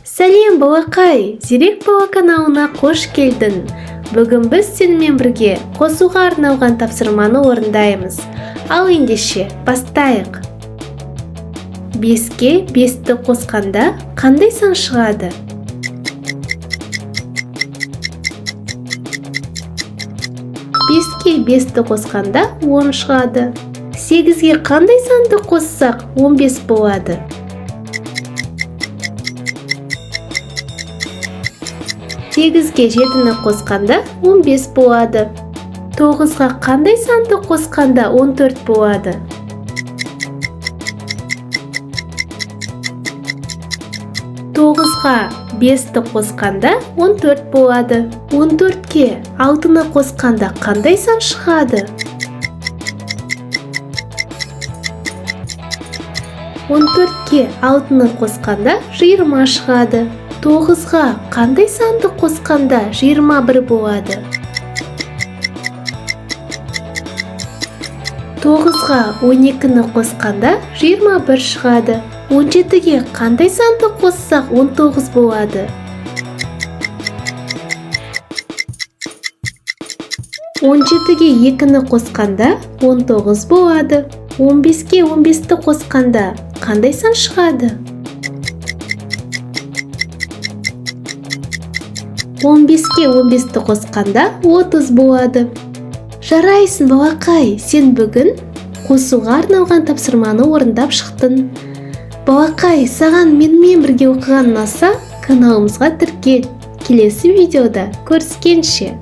Сәлем балақай, Зерек бала каналына қош келдің. Бүгін біз сенімен бірге қосуға арналған тапсырманы орындаймыз. Ал ендеше, бастайық. 5-ке 5-ті қосқанда қандай сан шығады? 5-ке 5-ті қосқанда 10 шығады. 8-ге қандай санды қоссақ 15 болады? 8-ге 7-ні қосқанда 15 болады. 9-ға қандай санды қосқанда 14 болады? 9-ға 5-ті қосқанда 14 болады. 14-ке 6-ны қосқанда қандай сан шығады? 14-ке 6-ны қосқанда 20 шығады. 9-ға қандай санды қосқанда 21 болады? 9-ға 12-ні қосқанда 21 шығады. 17-ге қандай санды қоссақ 19 болады? 17-ге 2-ні қосқанда 19 болады. 15-ке 15-ті қосқанда қандай сан шығады? 15-ке 15-ті қосқанда 30 болады. Жарайсың балақай, сен бүгін қосуға арналған тапсырманы орындап шықтың. Балақай, саған менімен бірге оқыған ұнаса, каналымызға тіркел. Келесі видеода көріскенше.